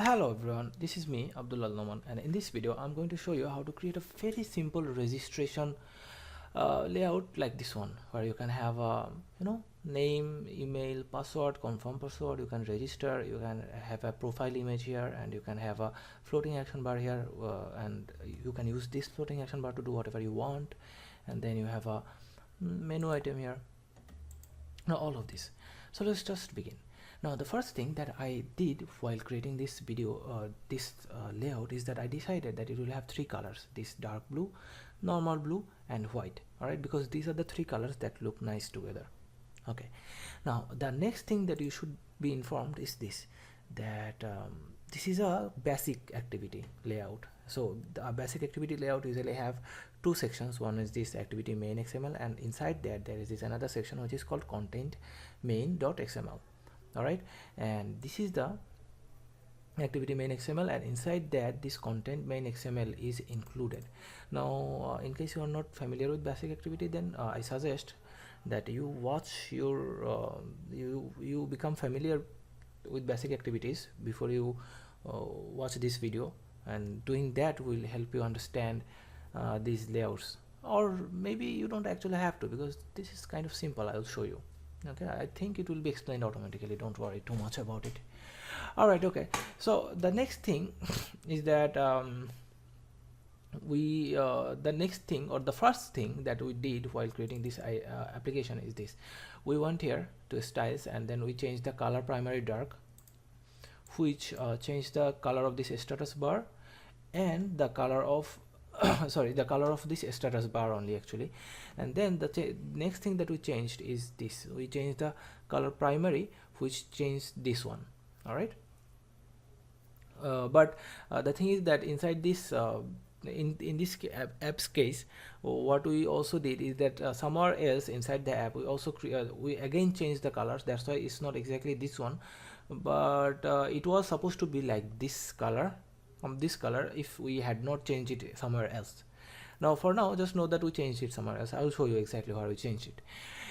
Hello everyone, this is me Abdullah Noman, and in this video I'm going to show you how to create a very simple registration layout like this one, where you can have a name, email, password, confirm password. You can register, you can have a profile image here, and you can have a floating action bar here, and you can use this floating action bar to do whatever you want. And then you have a menu item here. Now all of this, so let's just begin. Now the first thing that I did while creating this video, layout, is that I decided that it will have three colors: this dark blue, normal blue, and white. Alright, because these are the three colors that look nice together. Okay, now the next thing that you should be informed is this, that this is a basic activity layout. So the basic activity layout usually have two sections. One is this activity main XML, and inside that there is this another section which is called content main.xml. all right, and this is the activity main XML, and inside that this content main XML is included. Now in case you are not familiar with basic activity, then I suggest that you watch your you become familiar with basic activities before you watch this video, and doing that will help you understand these layouts. Or maybe you don't actually have to, because this is kind of simple. I'll show you. Okay, I think it will be explained automatically, don't worry too much about it. All right, okay, so the next thing is that the next thing, or the first thing that we did while creating this application is this. We went here to styles, and then we changed the color primary dark, which changed the color of this status bar and the color of sorry, the color of this status bar only actually. And then the next thing that we changed is this. We changed the color primary, which changed this one. All right, but the thing is that inside this in this app's case, what we also did is that somewhere else inside the app we also we again changed the colors. That's why it's not exactly this one, but it was supposed to be like this color, this color, if we had not changed it somewhere else. Now for now, just know that we changed it somewhere else. I will show you exactly how we changed it.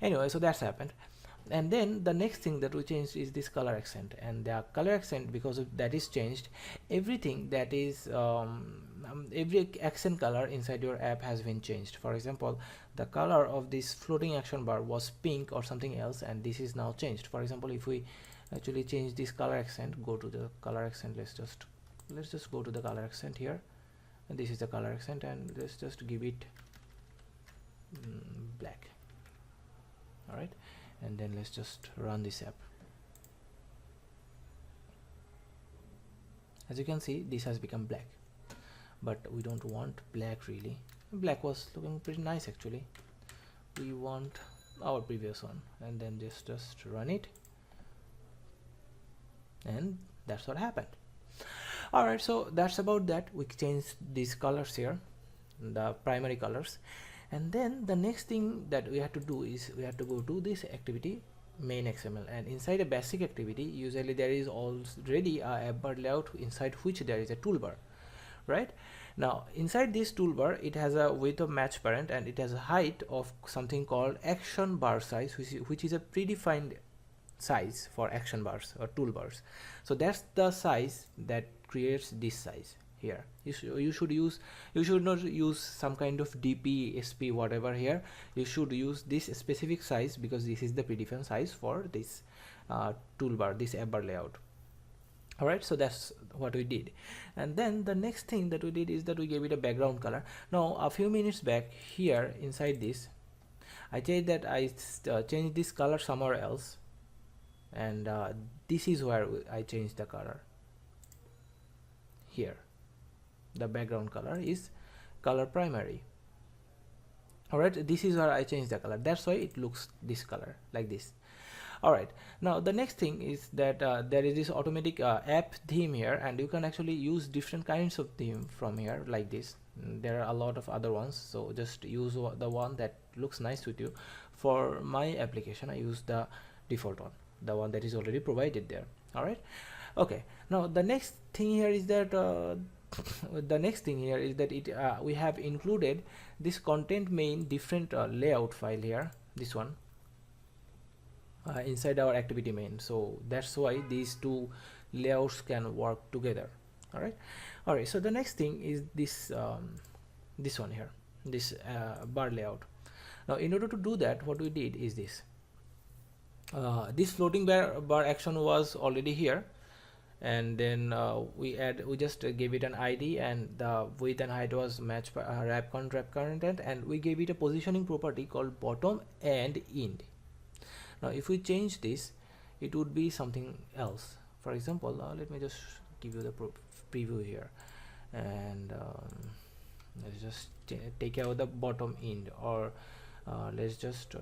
Anyway, so that's happened. And then the next thing that we changed is this color accent, and the color accent, because of that is changed, everything that is every accent color inside your app has been changed. For example, the color of this floating action bar was pink or something else, and this is now changed. For example, if we actually change this color accent, go to the color accent, let's just go to the color accent here, and this is the color accent, and let's just give it black. All right, and then let's just run this app. As you can see, this has become black, but we don't want black really. Black was looking pretty nice actually. We want our previous one, and then just run it, and that's what happened. All right, so that's about that. We changed these colors here, the primary colors. And then the next thing that we have to do is we have to go to this activity main XML, and inside a basic activity usually there is already a app bar layout inside which there is a toolbar. Right now, inside this toolbar, it has a width of match parent, and it has a height of something called action bar size, which is a predefined size for action bars or toolbars. So that's the size that creates this size here. You should not use some kind of DP, SP, whatever here. You should use this specific size, because this is the predefined size for this toolbar, this app bar layout. All right, so that's what we did. And then the next thing that we did is that we gave it a background color. Now a few minutes back here inside this, I said that I changed this color somewhere else, and this is where I changed the color. Here the background color is color primary. All right, this is where I changed the color. That's why it looks this color like this. All right, now the next thing is that there is this automatic app theme here, and you can actually use different kinds of theme from here like this. There are a lot of other ones, so just use the one that looks nice with you. For my application, I use the default one, the one that is already provided there. All right, okay, now the next thing here is that we have included this content main different layout file here, this one, inside our activity main. So that's why these two layouts can work together. All right, so the next thing is this this one here, this bar layout. Now in order to do that, what we did is this floating bar action was already here, and then we just gave it an ID, and the width and height was matched by wrap content, and we gave it a positioning property called bottom and end. Now if we change this, it would be something else. For example, let me just give you the preview here, and let's just take out the bottom end, or let's just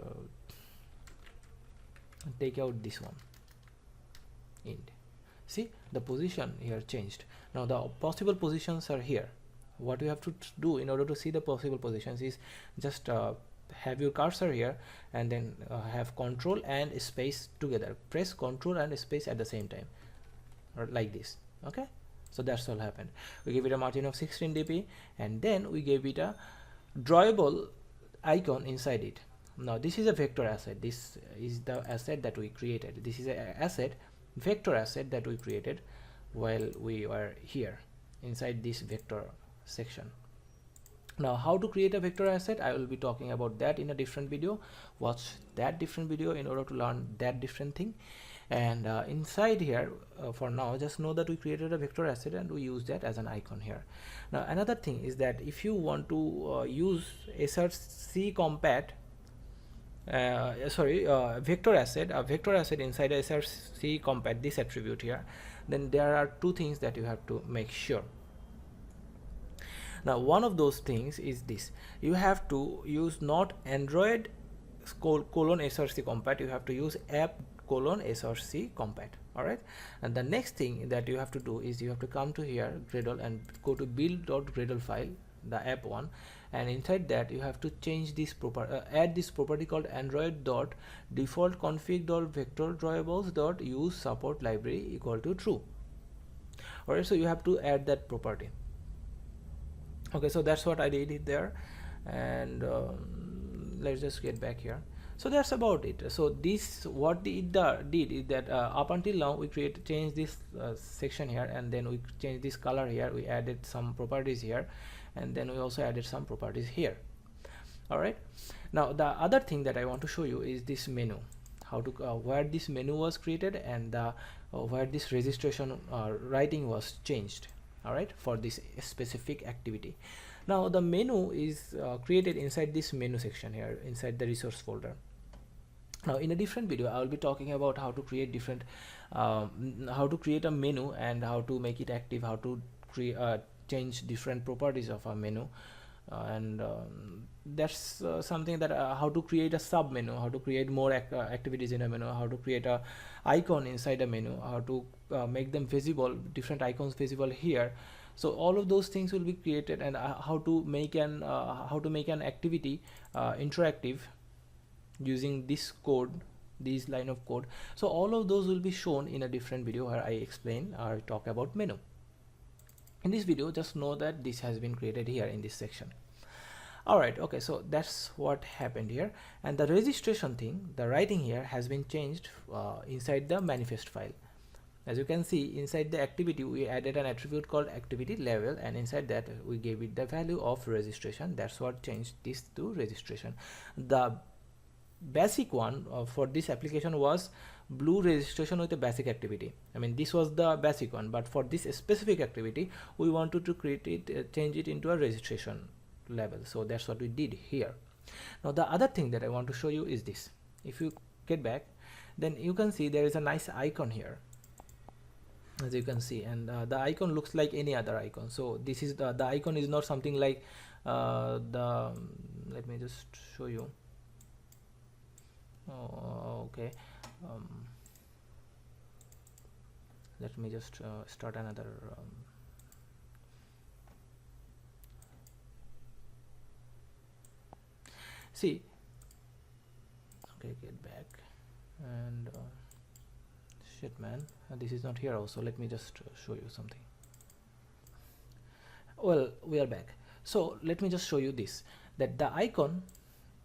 take out this one end. See, the position here changed. Now the possible positions are here. What you have to do in order to see the possible positions is just have your cursor here, and then have control and space together. Press control and space at the same time, or like this. Okay, so that's all happened. We give it a margin of 16 dp, and then we gave it a drawable icon inside it. Now this is a vector asset. This is the asset that we created. This is a vector asset that we created while we were here inside this vector section. Now how to create a vector asset, I will be talking about that in a different video. Watch that different video in order to learn that different thing. And inside here, for now, just know that we created a vector asset and we use that as an icon here. Now another thing is that if you want to use src compat vector asset inside src compat, this attribute here, then there are two things that you have to make sure. Now one of those things is this: you have to use not Android colon src compat, you have to use app colon src compat. All right, and the next thing that you have to do is you have to come to here Gradle and go to build.gradle file, the app one, and inside that you have to change this add this property called android.default.config.vector.drawables.use support library equal to true. All right, so you have to add that property. Okay, so that's what I did there, and let's just get back here. So that's about it. So this what it did is that up until now we changed this section here, and then we changed this color here, we added some properties here, and then we also added some properties here. All right, now the other thing that I want to show you is this menu, how to where this menu was created, and where this registration writing was changed. All right, for this specific activity. Now the menu is created inside this menu section here, inside the resource folder. Now in a different video I will be talking about how to create different how to create a menu and how to make it active, how to change different properties of a menu, and that's something that how to create a sub menu, how to create more activities in a menu, how to create a icon inside a menu, how to make them visible, different icons visible here. So all of those things will be created, and how to make an activity interactive using this code, this line of code. So all of those will be shown in a different video where I explain or talk about menu. In this video, just know that this has been created here in this section. All right, okay, so that's what happened here, and the registration thing, the writing here has been changed inside the manifest file. As you can see, inside the activity we added an attribute called activity level, and inside that we gave it the value of registration. That's what changed this to registration. The basic one for this application was blue registration with a basic activity. I mean, this was the basic one, but for this specific activity we wanted to create it, change it into a registration level. So that's what we did here. Now the other thing that I want to show you is this. If you get back, then you can see there is a nice icon here, as you can see, and the icon looks like any other icon. So this is the icon is not something like let me just show you. Okay, let me just start another see. Okay, get back, and shit man, this is not here also. Let me just show you something. Well, we are back. So let me just show you this, that the icon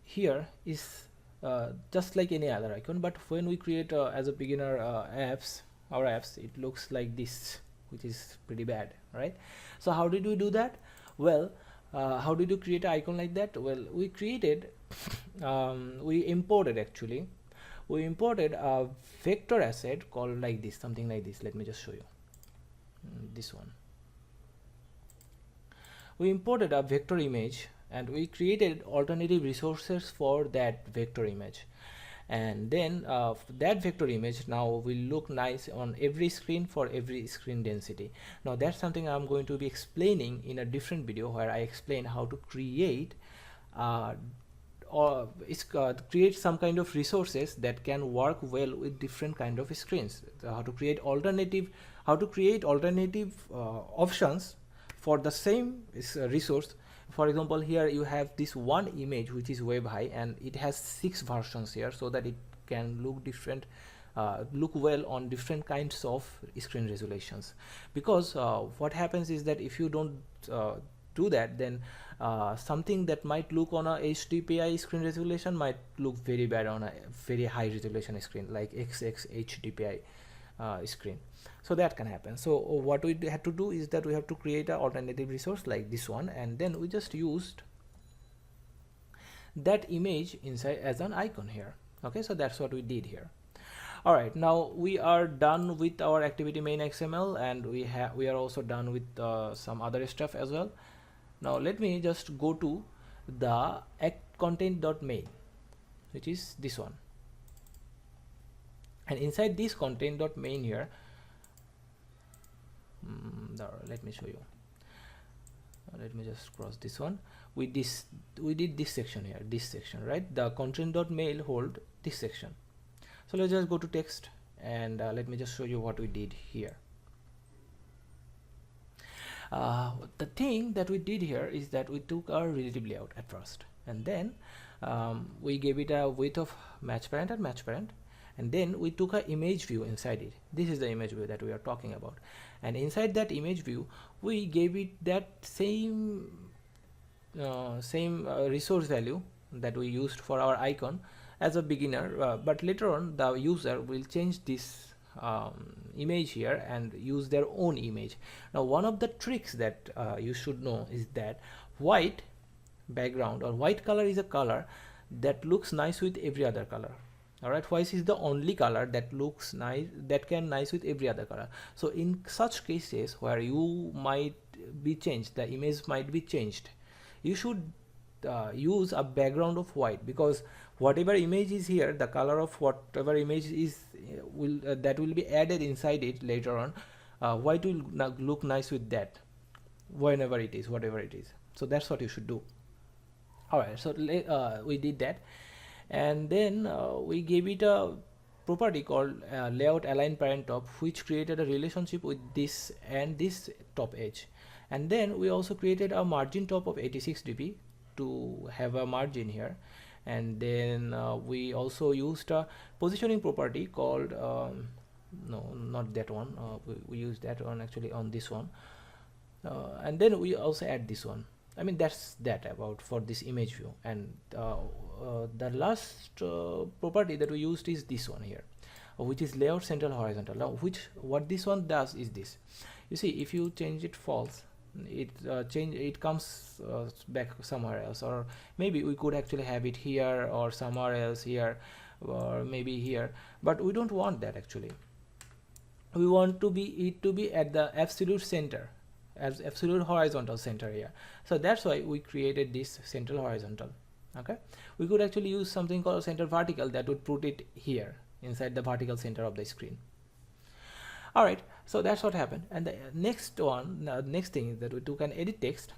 here is just like any other icon, but when we create as a beginner apps, our apps, it looks like this, which is pretty bad, right? So how did we do that? Well, how did you create an icon like that? Well, we created we imported actually, we imported a vector asset called like this, something like this. Let me just show you. This one, we imported a vector image and we created alternative resources for that vector image, and then that vector image now will look nice on every screen for every screen density. Now that's something I'm going to be explaining in a different video, where I explain how to create create some kind of resources that can work well with different kind of screens. So how to create alternative options for the same resource. For example, here you have this one image which is web high, and it has 6 versions here, so that it can look different, look well on different kinds of screen resolutions. Because what happens is that if you don't do that, then something that might look on a HDPI screen resolution might look very bad on a very high resolution screen like XX HDPI screen. So that can happen. So what we had to do is that we have to create an alternative resource like this one, and then we just used that image inside as an icon here. Okay, so that's what we did here. All right, now we are done with our activity main XML, and we are also done with some other stuff as well. Now let me just go to the content.main, which is this one, and inside this content.main here, let me show you. Let me just cross this one. We did this section here, this section, right? The content.mail hold this section. So let's just go to text, and let me just show you what we did here. The thing that we did here is that we took our relative layout at first, and then we gave it a width of match parent and match parent, and then we took an image view inside it. This is the image view that we are talking about, and inside that image view we gave it that same resource value that we used for our icon as a beginner, but later on the user will change this image here and use their own image. Now one of the tricks that you should know is that white background or white color is a color that looks nice with every other color. All right, white is the only color that looks nice, that can nice with every other color. So in such cases where you might be changed, the image might be changed, you should use a background of white, because whatever image is here, the color of whatever image is that will be added inside it later on, white will look nice with that, whenever it is, whatever it is. So that's what you should do. All right, so we did that, and then we gave it a property called layout align parent top, which created a relationship with this and this top edge. And then we also created a margin top of 86 dp to have a margin here. And then we also used a positioning property called no, not that one, we used that one actually on this one, and then we also add this one. I mean, that's that about for this image view. And the last property that we used is this one here, which is layout central horizontal. Now what this one does is this. You see, if you change it false, it comes back somewhere else, or maybe we could actually have it here or somewhere else here, or maybe here, but we don't want that. Actually we want it to be at the absolute center, as absolute horizontal center here. So that's why we created this central horizontal. Okay, we could actually use something called center vertical that would put it here inside the vertical center of the screen. All right, so that's what happened. And the next thing is that we took an edit text,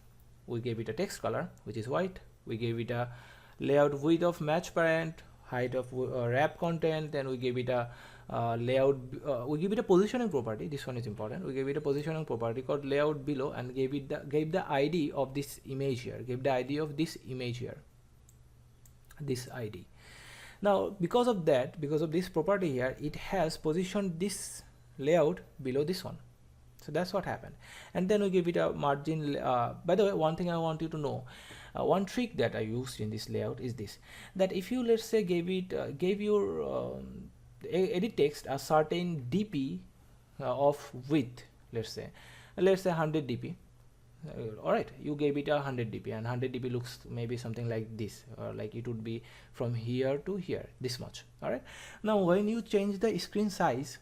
we gave it a text color which is white, we gave it a layout width of match parent, height of wrap content, then we gave it a layout, we give it a positioning property. This one is important. We gave it a positioning property called layout below, and gave the ID of this image here, gave the ID of this image here, this ID. Now because of this property here, it has positioned this layout below this one. So that's what happened. And then we give it a margin. By the way, one thing I want you to know, one trick that I used in this layout is this, that if you, let's say, gave your edit text a certain dp of width, let's say 100 dp. All right, you gave it 100 dp, and 100 dp looks maybe something like this, or like it would be from here to here, this much. All right, now when you change the screen size,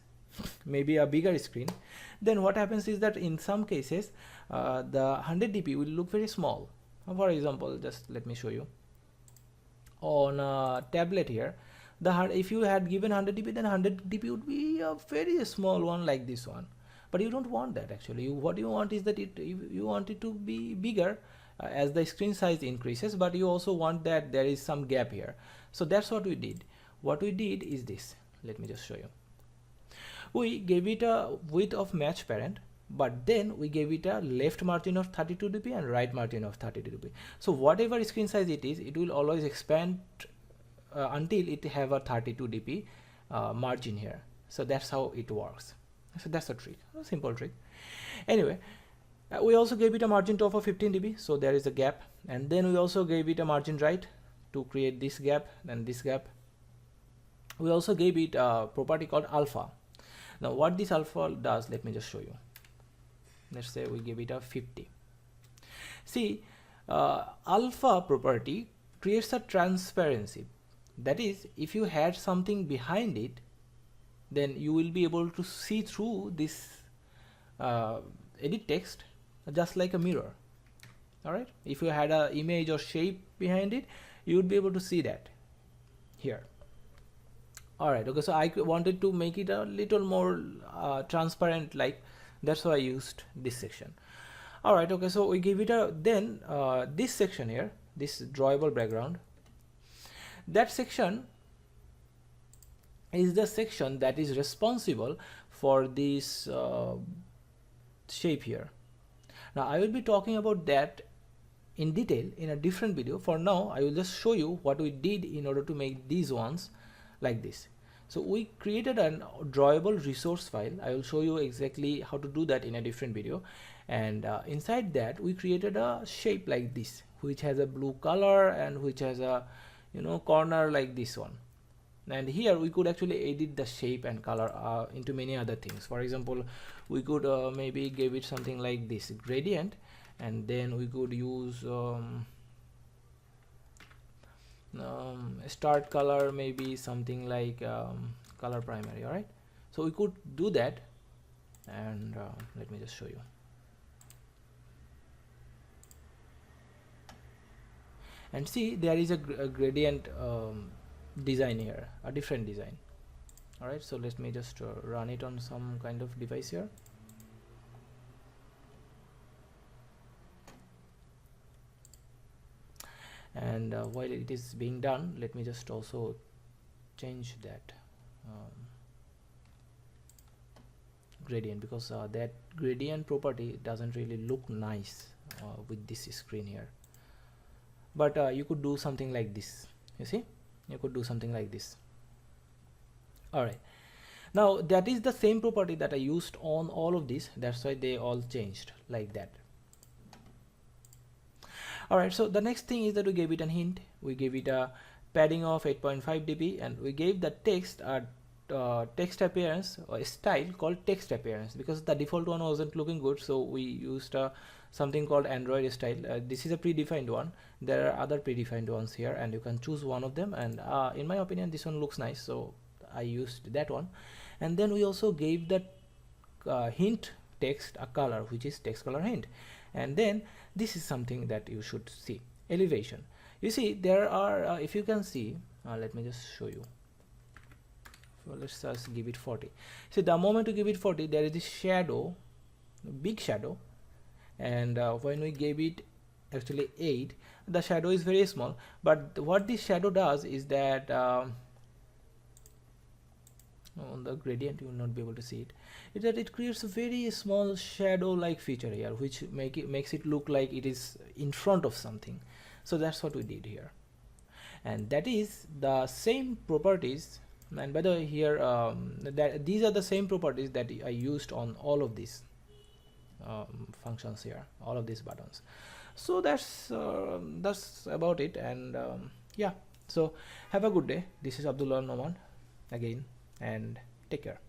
maybe a bigger screen, then what happens is that in some cases the 100 dp will look very small. For example, just let me show you on a tablet here. If you had given 100 dp, then 100 dp would be a very small one like this one. But you don't want that actually. What you want is that you want it to be bigger as the screen size increases, but you also want that there is some gap here. So that's what we did. What we did is this. Let me just show you. We gave it a width of match parent, but then we gave it a left margin of 32 dp and right margin of 32 dp. So whatever screen size it is, it will always expand until it have a 32 dp margin here. So that's how it works. So that's a trick, a simple trick. Anyway, we also gave it a margin top of 15 dp, so there is a gap, and then we also gave it a margin right to create this gap and this gap. We also gave it a property called alpha. Now what this alpha does, let me just show you. Let's say we give it a 50. See, alpha property creates a transparency. That is, if you had something behind it, then you will be able to see through this edit text just like a mirror. All right, if you had a image or shape behind it, you would be able to see that here. All right, okay, so I wanted to make it a little more transparent, like that's why I used this section. All right, okay, so we give it a then this section here, this drawable background, that section is the section that is responsible for this shape here. Now I will be talking about that in detail in a different video. For now, I will just show you what we did in order to make these ones like this. So we created a drawable resource file. I will show you exactly how to do that in a different video. And inside that, we created a shape like this, which has a blue color and which has a corner like this one. And here we could actually edit the shape and color into many other things. For example, we could maybe give it something like this gradient, and then we could use start color, maybe something like color primary. All right, so we could do that, and let me just show you. And see, there is a gradient design here, a different design. All right, so let me just run it on some kind of device here. And while it is being done, let me just also change that gradient, because that gradient property doesn't really look nice with this screen here. But you could do something like this. You see, you could do something like this. All right, now that is the same property that I used on all of these. That's why they all changed like that. All right, so the next thing is that we gave it a hint. We gave it a padding of 8.5 dp, and we gave the text a text appearance or a style called text appearance, because the default one wasn't looking good. So we used something called Android style. This is a predefined one. There are other predefined ones here, and you can choose one of them. And in my opinion, this one looks nice, so I used that one. And then we also gave that hint text a color, which is text color hint. And then this is something that you should see, elevation. You see, there are if you can see, let me just show you. So let's just give it 40. So the moment you give it 40, there is this shadow, big shadow, and when we gave it actually 8, the shadow is very small. But what this shadow does is that on the gradient you will not be able to see it, is that it creates a very small shadow like feature here, which makes it look like it is in front of something. So that's what we did here, and that is the same properties. And by the way, here these are the same properties that I used on all of these functions here, all of these buttons. So that's about it. And yeah, so have a good day. This is Abdullah Noman again, and take care.